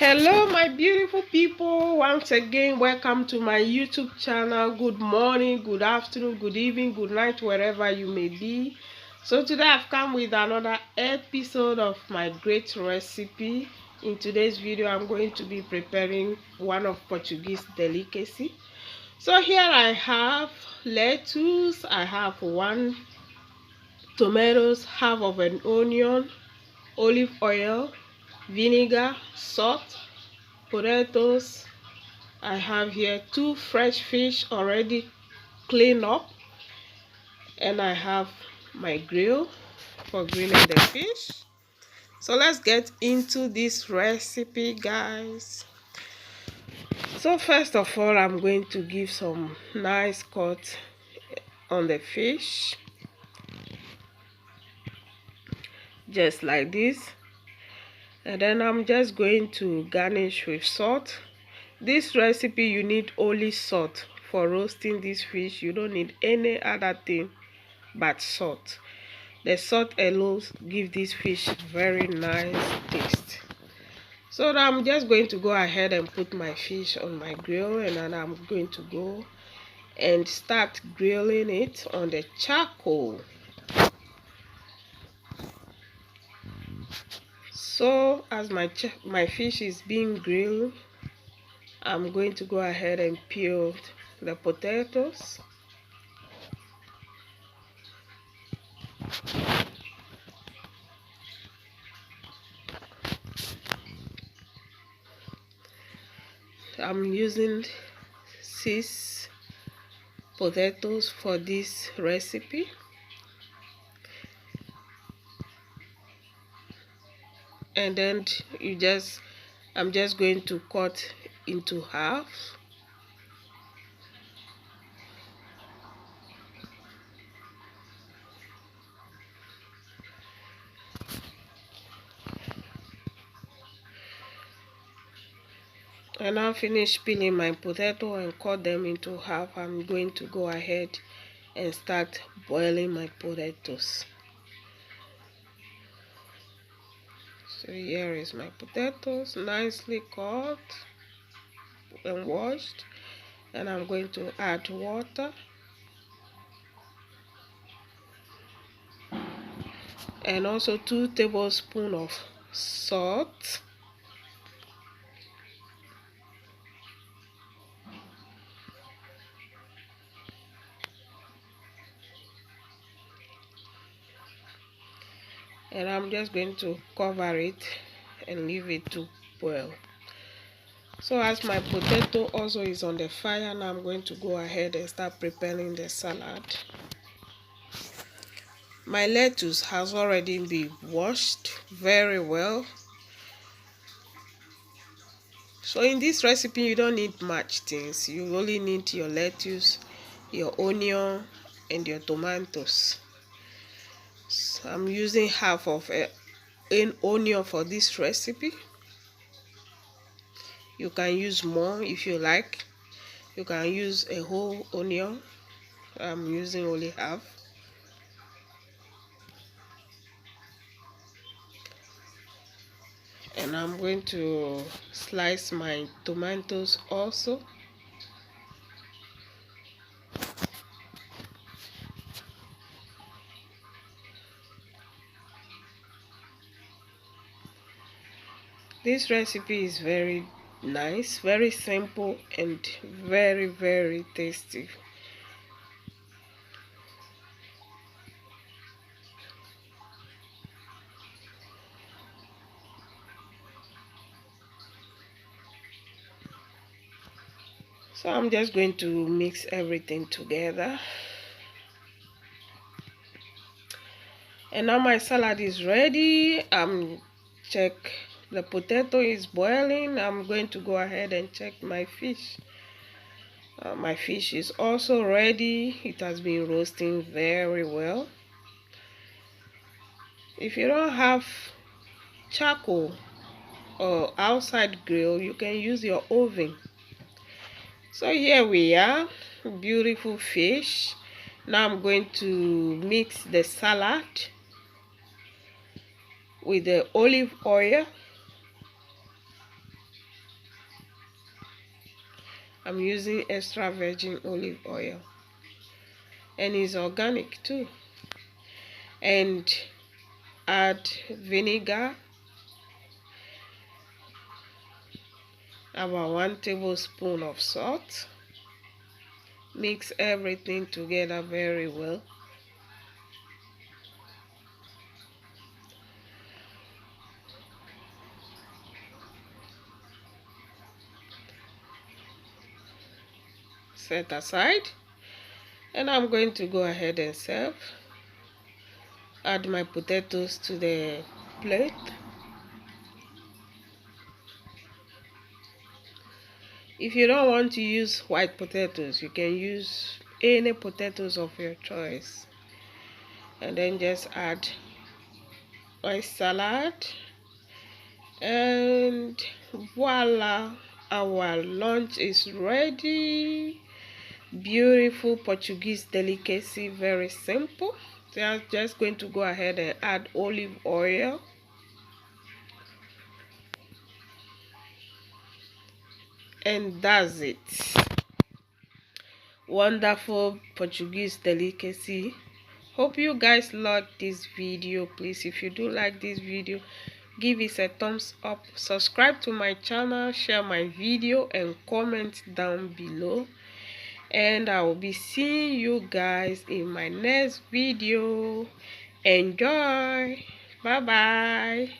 Hello my beautiful people, once again welcome to my YouTube channel. Good morning, good afternoon, good evening, good night, wherever you may be. So today I've come with another episode of my great recipe. In today's video I'm going to be preparing one of Portuguese delicacy. So here I have lettuce, I have one tomatoes, half of an onion, olive oil, vinegar, salt, potatoes. I have here two fresh fish already cleaned up, and I have my grill for grilling the fish. So let's get into this recipe, guys. So first of all, I'm going to give some nice cut on the fish, just like this, and then I'm just going to garnish with salt. This recipe you need only salt for roasting this fish. You don't need any other thing but salt. The salt alone give this fish very nice taste. So I'm just going to go ahead and put my fish on my grill, and then I'm going to go and start grilling it on the charcoal. So as my fish is being grilled, I'm going to go ahead and peel the potatoes. I'm using 6 potatoes for this recipe. And then I'm just going to cut into half. And I'll finish peeling my potato and cut them into half. I'm going to go ahead and start boiling my potatoes. So here is my potatoes, nicely cut and washed. And I'm going to add water and also 2 tablespoons of salt. And I'm just going to cover it and leave it to boil. So as my potato also is on the fire, now I'm going to go ahead and start preparing the salad. My lettuce has already been washed very well. So in this recipe you don't need much things. You only need your lettuce, your onion, and your tomatoes. So I'm using half of an onion for this recipe. You can use more if you like. You can use a whole onion. I'm using only half. And I'm going to slice my tomatoes also. This recipe is very nice, very simple, and very tasty. So I'm just going to mix everything together. And now my salad is ready. Check the potato is boiling. I'm going to go ahead and check my fish. My fish is also ready. It has been roasting very well. If you don't have charcoal or outside grill, you can use your oven. So here we are, beautiful fish. Now I'm going to mix the salad with the olive oil I'm using extra virgin olive oil, and it's organic too. And add vinegar, about 1 tablespoon of salt. Mix everything together very well. Set aside, and I'm going to go ahead and serve. Add my potatoes to the plate. If you don't want to use white potatoes, you can use any potatoes of your choice. And then just add my salad, and voila, our lunch is ready. Beautiful Portuguese delicacy, very simple. So I'm just going to go ahead and add olive oil. And that's it. Wonderful Portuguese delicacy. Hope you guys like this video. Please, if you do like this video, give it a thumbs up, subscribe to my channel, share my video, and comment down below. And I will be seeing you guys in my next video. Enjoy. Bye bye.